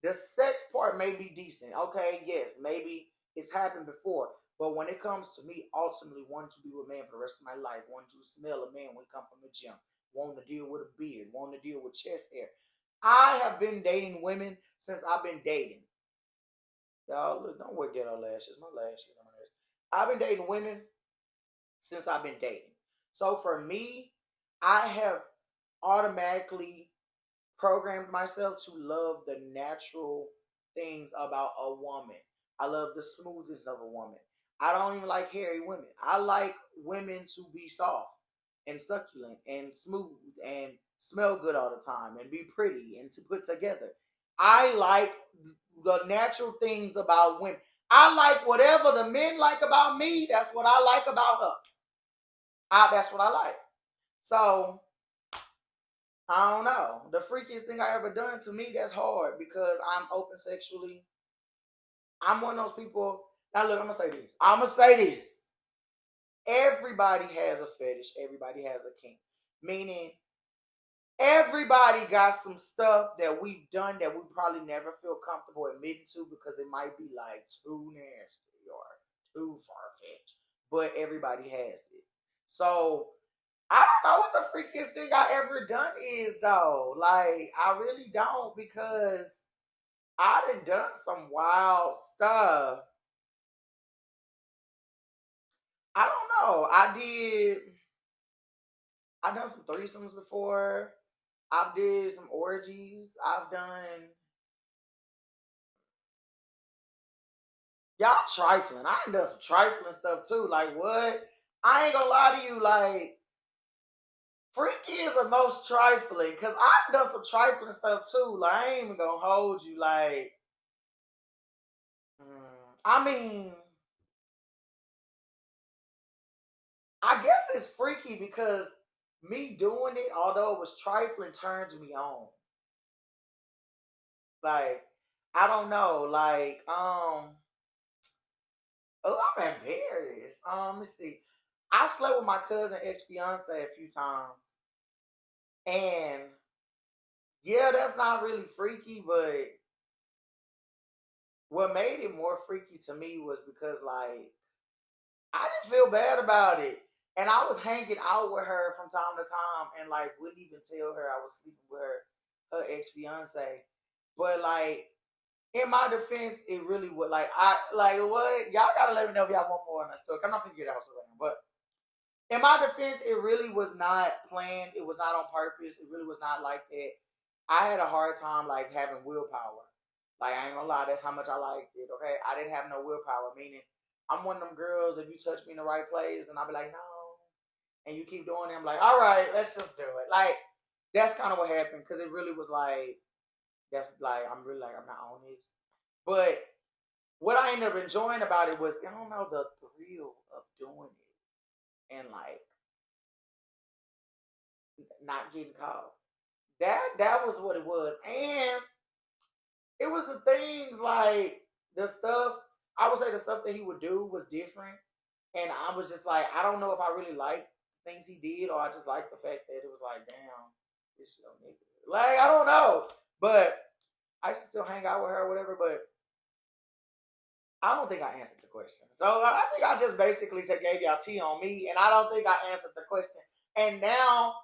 The sex part may be decent. Okay, yes, maybe it's happened before. But when it comes to me ultimately wanting to be with a man for the rest of my life, wanting to smell a man when he comes from the gym, wanting to deal with a beard, wanting to deal with chest hair. I have been dating women since I've been dating. Y'all, look, don't wear ghetto lashes. My lashes on my lashes. I've been dating women since I've been dating. So for me, I have automatically programmed myself to love the natural things about a woman. I love the smoothness of a woman. I don't even like hairy women. I like women to be soft and succulent and smooth and smell good all the time and be pretty and to put together. I like the natural things about women. I like whatever the men like about me. That's what I like about her. That's what I like. So I don't know. The freakiest thing I ever done, to me, that's hard because I'm open sexually. I'm one of those people. Now look, I'm gonna say this. Everybody has a fetish. Everybody has a kink. Meaning, everybody got some stuff that we've done that we probably never feel comfortable admitting to because it might be like too nasty or too far-fetched. But everybody has it. So I don't know what the freakiest thing I ever done is though. Like, I really don't because I done some wild stuff. I don't know. I done some threesomes before. I did some orgies. Y'all trifling. I done some trifling stuff too. Like what? I ain't gonna lie to you. Like freaky is the most trifling because I've done some trifling stuff too. Like I ain't even gonna hold you. Like, I mean, I guess it's freaky because me doing it, although it was trifling, turns me on. Like I don't know. Like, oh, I'm embarrassed. Let me see. I slept with my cousin ex fiance a few times, and yeah, that's not really freaky. But what made it more freaky to me was because, like, I didn't feel bad about it, and I was hanging out with her from time to time, and like wouldn't even tell her I was sleeping with her ex fiance. But like, in my defense, it really would, like, I like what y'all gotta let me know if y'all want more on that story. I'm not gonna get out right now, but in my defense, it really was not planned. It was not on purpose. It really was not like that. I had a hard time like having willpower. Like, I ain't gonna lie, that's how much I liked it. Okay, I didn't have no willpower. Meaning, I'm one of them girls. If you touch me in the right place, and I'll be like, no, and you keep doing it, I'm like, all right, let's just do it. Like, that's kind of what happened because it really was like, that's like, I'm really like, I'm not on this. But what I ended up enjoying about it was, I don't know, the thrill of doing it and like not getting caught. That was what it was, and it was the things like the stuff. I would say the stuff that he would do was different, and I was just like, I don't know if I really liked things he did, or I just liked the fact that it was like, damn, this shit nigga. Like, I don't know, but I used to still hang out with her or whatever. But I don't think I answered the question, so I think I just basically gave y'all tea on me, and I don't think I answered the question. And now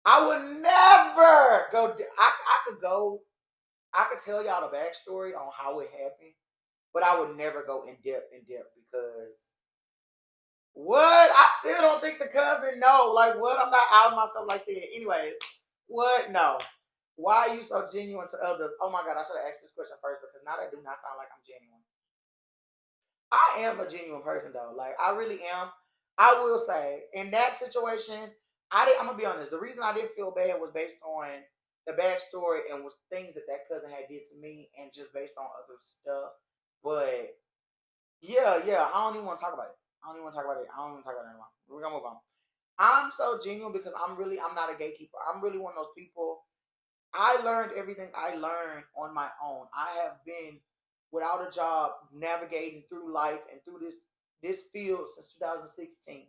I would never go. I could go. I could tell y'all the backstory on how it happened, but I would never go in depth because what? I still don't think the cousin know. Like, what? I'm not outing myself like that. Anyways, what? No. Why are you so genuine to others? Oh my God, I should have asked this question first because now that do not sound like I'm genuine. I am a genuine person though. Like, I really am. I will say in that situation, I'm gonna be honest. The reason I didn't feel bad was based on the backstory and was things that cousin had did to me, and just based on other stuff. But yeah, I don't even want to talk about it. I don't even want to talk about it. I don't even want to talk about it anymore. We're gonna move on. I'm so genuine because I'm not a gatekeeper. I'm really one of those people. I learned everything I learned on my own. I have been without a job, navigating through life and through this field since 2016.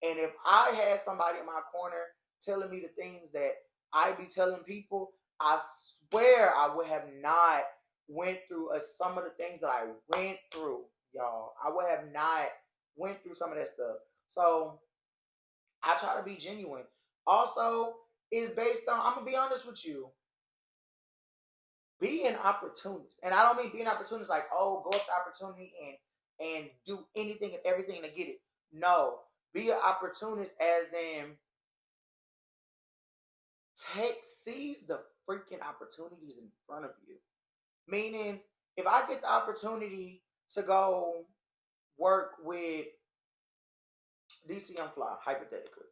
And if I had somebody in my corner telling me the things that I be telling people, I swear I would have not went through some of the things that I went through, y'all. I would have not went through some of that stuff. So I try to be genuine. Also, is based on, I'm gonna be honest with you, be an opportunist. And I don't mean be an opportunist like, oh, go after opportunity and do anything and everything to get it. No. Be an opportunist as in seize the freaking opportunities in front of you. Meaning, if I get the opportunity to go work with DC on Fly, hypothetically,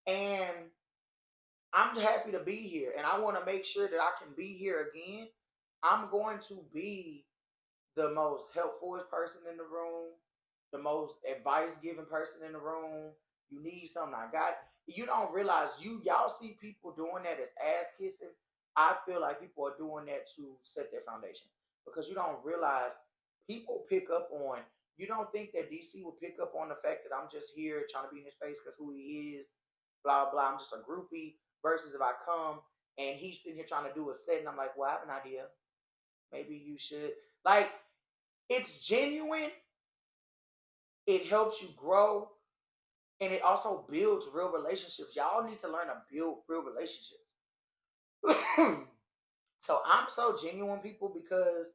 and I'm happy to be here and I want to make sure that I can be here again, I'm going to be the most helpful person in the room, the most advice giving person in the room. You need something, I got it. You don't realize y'all see people doing that as ass kissing. I feel like people are doing that to set their foundation because you don't realize people pick up on. You don't think that DC will pick up on the fact that I'm just here trying to be in his face because who he is, blah blah. I'm just a groupie. Versus if I come and he's sitting here trying to do a set and I'm like, well, I have an idea. Maybe you should. Like, it's genuine. It helps you grow. And it also builds real relationships. Y'all need to learn to build real relationships. So I'm so genuine, people, because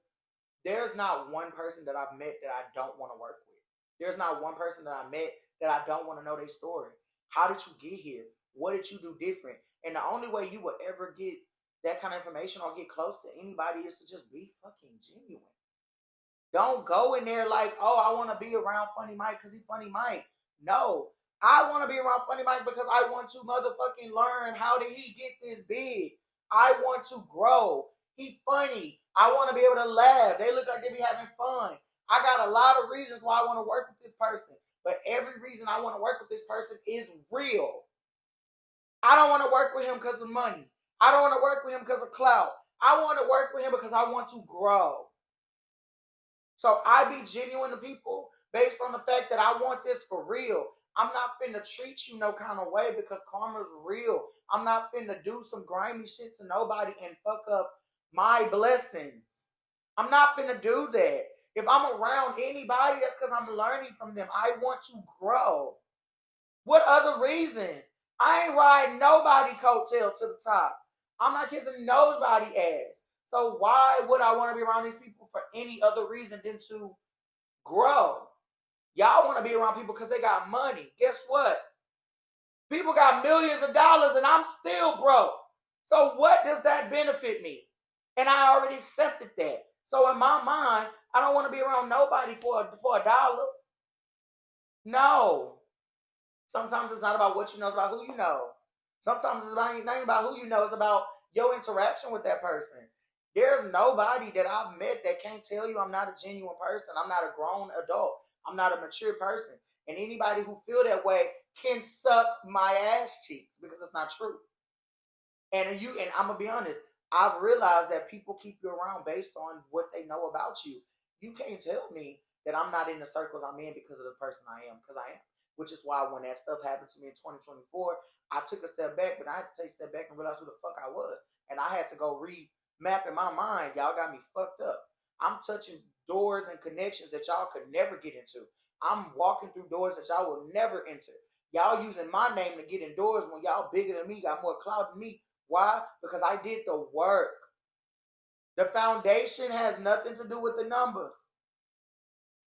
there's not one person that I've met that I don't want to work with. There's not one person that I met that I don't want to know their story. How did you get here? What did you do different? And the only way you will ever get that kind of information or get close to anybody is to just be fucking genuine. Don't go in there like, oh, I want to be around Funny Mike because he's Funny Mike. No, I want to be around Funny Mike because I want to motherfucking learn how did he get this big. I want to grow. He funny. I want to be able to laugh. They look like they be having fun. I got a lot of reasons why I want to work with this person. But every reason I want to work with this person is real. I don't want to work with him because of money. I don't want to work with him because of clout. I want to work with him because I want to grow. So I be genuine to people based on the fact that I want this for real. I'm not finna treat you no kind of way because karma's real. I'm not finna do some grimy shit to nobody and fuck up my blessings. I'm not finna do that. If I'm around anybody, that's because I'm learning from them. I want to grow. What other reason? I ain't riding nobody coattail to the top. I'm not kissing nobody ass. So why would I want to be around these people for any other reason than to grow? Y'all want to be around people because they got money. Guess what? People got millions of dollars and I'm still broke. So what does that benefit me? And I already accepted that. So in my mind, I don't want to be around nobody for a dollar. No. Sometimes it's not about what you know, it's about who you know. Sometimes it's not even about who you know, it's about your interaction with that person. There's nobody that I've met that can't tell you I'm not a genuine person. I'm not a grown adult. I'm not a mature person. And anybody who feel that way can suck my ass cheeks because it's not true. And I'm gonna be honest, I've realized that people keep you around based on what they know about you. You can't tell me that I'm not in the circles I'm in because of the person I am, because I am. Which is why when that stuff happened to me in 2024, I took a step back, but I had to take a step back and realize who the fuck I was. And I had to go remap in my mind. Y'all got me fucked up. I'm touching doors and connections that y'all could never get into. I'm walking through doors that y'all will never enter. Y'all using my name to get indoors when y'all bigger than me, got more clout than me. Why? Because I did the work. The foundation has nothing to do with the numbers.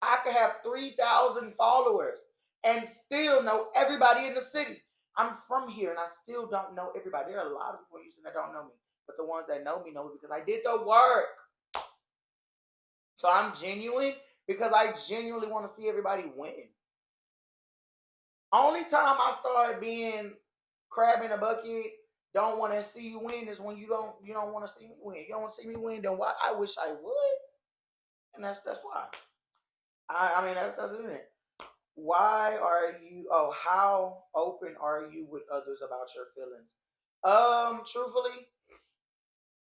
I could have 3,000 followers and still know everybody in the city. I'm from here and I still don't know everybody. There are a lot of people in Houston that don't know me. But the ones that know me because I did the work. So I'm genuine because I genuinely want to see everybody win. Only time I started being crab in a bucket, don't want to see you win is when you don't want to see me win. You don't want to see me win, then why? I wish I would. And that's why. I mean that's it. Why are you how open are you with others about your feelings? Truthfully,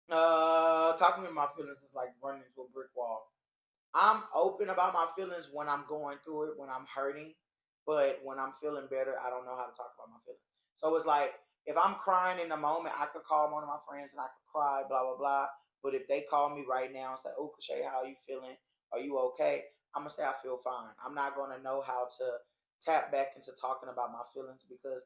talking about my feelings is like running into a brick wall. I'm open about my feelings when I'm going through it, when I'm hurting, but when I'm feeling better, I don't know how to talk about my feelings. So it's like if I'm crying in the moment, I could call one of my friends and I could cry, blah blah blah. But if they call me right now and say, "Oh, Kre'Shai, how are you feeling? Are you okay?" I'm gonna say I feel fine. I'm not gonna know how to tap back into talking about my feelings because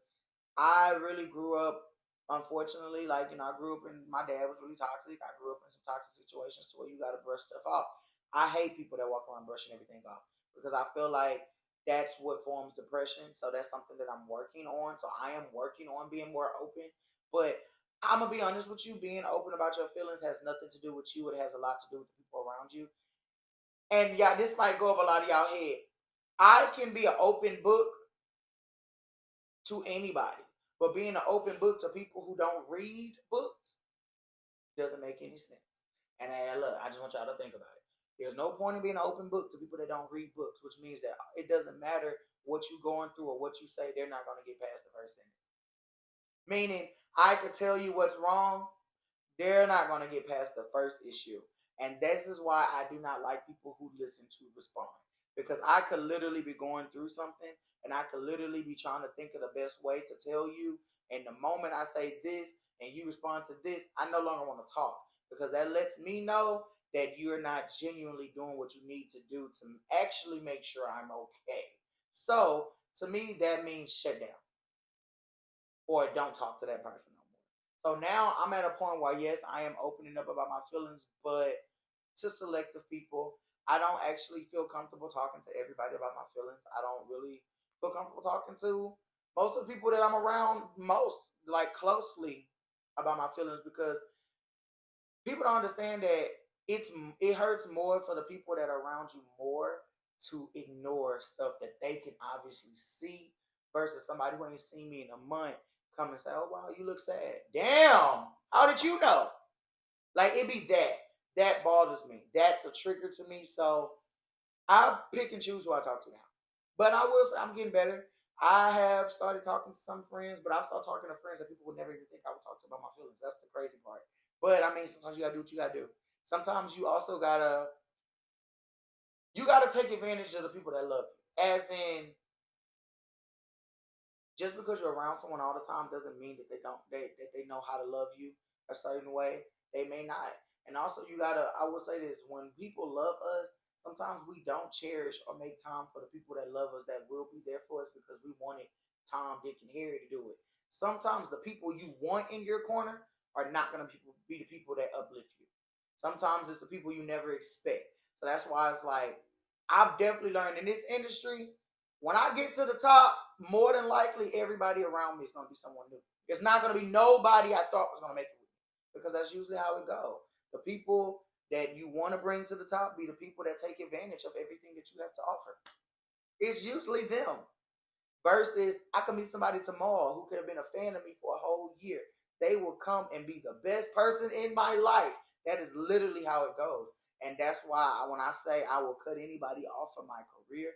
I really grew up, unfortunately, like, I grew up in, my dad was really toxic. I grew up in some toxic situations to where you got to brush stuff off. I hate people that walk around brushing everything off because I feel like that's what forms depression. So that's something that I'm working on. So I am working on being more open. But I'm going to be honest with you, being open about your feelings has nothing to do with you. It has a lot to do with the people around you. And yeah, this might go over a lot of y'all head. I can be an open book to anybody. But being an open book to people who don't read books doesn't make any sense. And look, I just want y'all to think about it. There's no point in being an open book to people that don't read books, which means that it doesn't matter what you're going through or what you say, they're not going to get past the first sentence. Meaning, I could tell you what's wrong, they're not going to get past the first issue. And this is why I do not like people who listen to respond. Because I could literally be going through something and I could literally be trying to think of the best way to tell you. And the moment I say this and you respond to this, I no longer want to talk. Because that lets me know that you're not genuinely doing what you need to do to actually make sure I'm okay. So, to me, that means shut down. Or don't talk to that person no more. So now I'm at a point where, yes, I am opening up about my feelings, but to selective people. I don't actually feel comfortable talking to everybody about my feelings. I don't really feel comfortable talking to most of the people that I'm around like closely about my feelings because people don't understand that it hurts more for the people that are around you more to ignore stuff that they can obviously see versus somebody who ain't seen me in a month come and say, "Oh wow, you look sad." Damn, how did you know? Like it be that bothers me. That's a trigger to me. So I pick and choose who I talk to now. But I will say I'm getting better. I have started talking to some friends, but I've started talking to friends that people would never even think I would talk to about my feelings. That's the crazy part. But I mean, sometimes you gotta do what you gotta do. Sometimes you also gotta take advantage of the people that love you. As in, just because you're around someone all the time doesn't mean that they know how to love you a certain way. They may not. And also you gotta, I will say this, when people love us, sometimes we don't cherish or make time for the people that love us, that will be there for us because we wanted Tom, Dick, and Harry to do it. Sometimes the people you want in your corner are not gonna be the people that uplift you. Sometimes it's the people you never expect. So that's why it's like, I've definitely learned in this industry, when I get to the top, more than likely everybody around me is going to be someone new. It's not going to be nobody I thought was going to make it with me, because that's usually how it goes. The people that you want to bring to the top be the people that take advantage of everything that you have to offer. It's usually them. Versus, I could meet somebody tomorrow who could have been a fan of me for a whole year. They will come and be the best person in my life. That is literally how it goes. And that's why when I say I will cut anybody off of my career,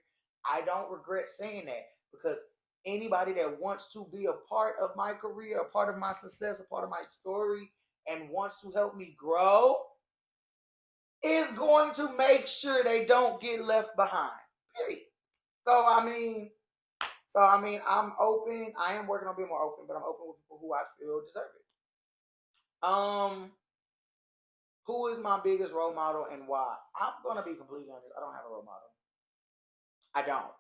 I don't regret saying that, because anybody that wants to be a part of my career, a part of my success, a part of my story, and wants to help me grow is going to make sure they don't get left behind. Period. So I mean, I'm open. I am working on being more open, but I'm open with people who I feel deserve it. Who is my biggest role model and why? I'm gonna be completely honest. I don't have a role model. I don't.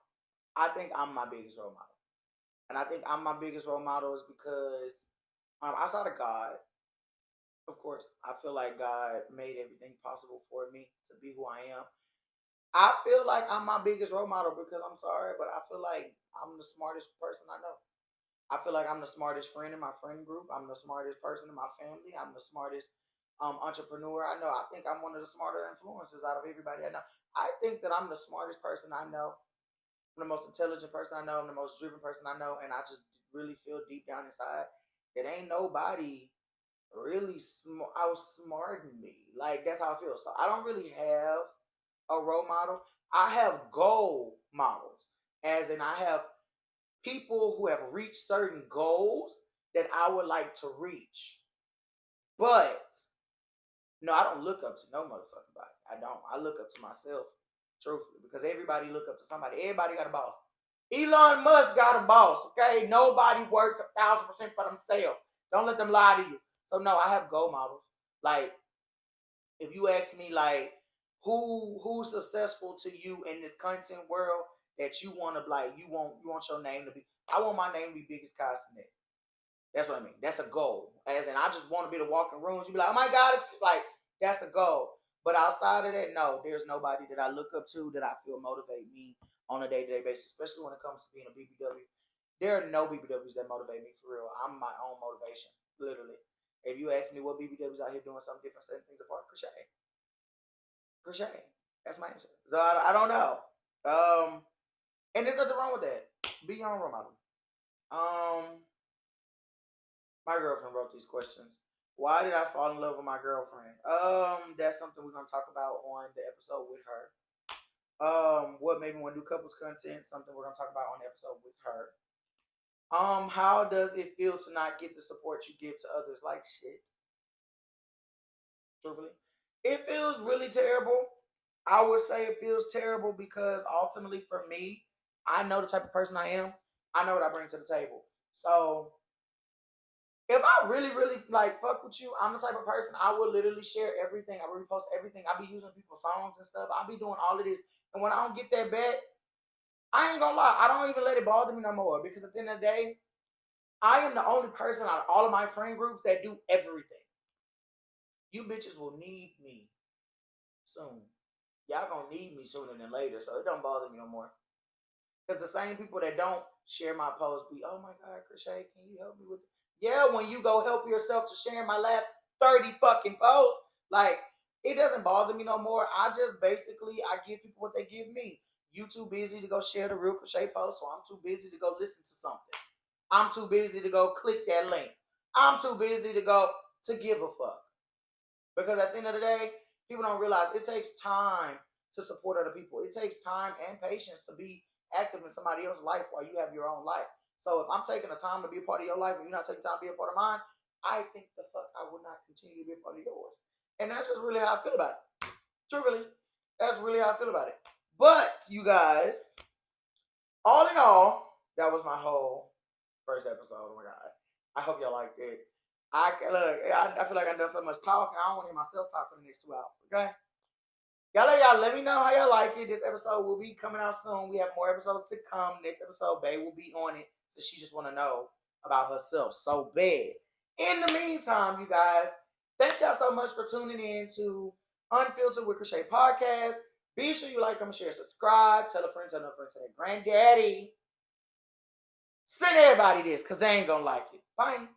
I think I'm my biggest role model. And I think I'm my biggest role model is because outside of God, of course, I feel like God made everything possible for me to be who I am. I feel like I'm my biggest role model because, I'm sorry, but I feel like I'm the smartest person I know. I feel like I'm the smartest friend in my friend group. I'm the smartest person in my family. I'm the smartest entrepreneur I know. I think I'm one of the smarter influencers out of everybody I know. I think that I'm the smartest person I know. I'm the most intelligent person I know. I'm the most driven person I know. And I just really feel deep down inside that ain't nobody really outsmarting me. Like, that's how I feel. So I don't really have a role model. I have goal models, as in I have people who have reached certain goals that I would like to reach. But no, I don't look up to no motherfucking body. I don't. I look up to myself, truthfully, because everybody look up to somebody. Everybody got a boss. Elon Musk got a boss, okay? Nobody works 1,000% for themselves. Don't let them lie to you. So no, I have goal models. Like, if you ask me, like, who's successful to you in this content world that you want to, like, you want your name to be, I want my name to be Biggest Cosmic. That's what I mean. That's a goal. As in, I just want to be the walking rooms. You be like, oh my God, it's like, that's a goal. But outside of that, no, there's nobody that I look up to that I feel motivate me on a day-to-day basis, especially when it comes to being a BBW. There are no BBWs that motivate me for real. I'm my own motivation, literally. If you ask me what BBWs out here doing something different, setting things apart, Kre'Shai. That's my answer. So I don't know. And there's nothing wrong with that. Be your own role model. My girlfriend wrote these questions. Why did I fall in love with my girlfriend? That's something we're gonna talk about on the episode with her. What made me want to do couples content? Something we're gonna talk about on the episode with her. How does it feel to not get the support you give to others? Like shit. Truthfully, it feels really terrible. I would say it feels terrible because ultimately, for me, I know the type of person I am. I know what I bring to the table. So if I really, really like fuck with you, I'm the type of person I will literally share everything. I will repost everything. I be using people's songs and stuff. I be doing all of this. And when I don't get that back, I ain't gonna lie. I don't even let it bother me no more. Because at the end of the day, I am the only person out of all of my friend groups that do everything. You bitches will need me soon. Y'all gonna need me sooner than later. So it don't bother me no more. Because the same people that don't share my posts be, oh my God, Kre'Shai, can you help me with it? Yeah, when you go help yourself to sharing my last 30 fucking posts, like, it doesn't bother me no more. I just basically, I give people what they give me. You too busy to go share the Real Kre'Shai post, so I'm too busy to go listen to something. I'm too busy to go click that link. I'm too busy to go to give a fuck. Because at the end of the day, people don't realize it takes time to support other people. It takes time and patience to be active in somebody else's life while you have your own life. So if I'm taking the time to be a part of your life and you're not taking time to be a part of mine, I think the fuck I would not continue to be a part of yours. And that's just really how I feel about it. Truly, that's really how I feel about it. But, you guys, all in all, that was my whole first episode. Oh my God. I hope y'all liked it. I feel like I've done so much talking. I don't want to hear myself talk for the next 2 hours. Okay? Y'all let me know how y'all like it. This episode will be coming out soon. We have more episodes to come. Next episode, Bae will be on it. So she just want to know about herself so bad. In the meantime, you guys, thank y'all so much for tuning in to Unfiltered with KreShaisKitchen podcast. Be sure you like, comment, share, subscribe. Tell a friend, tell a friend, tell their granddaddy. Send everybody this because they ain't going to like it. Bye.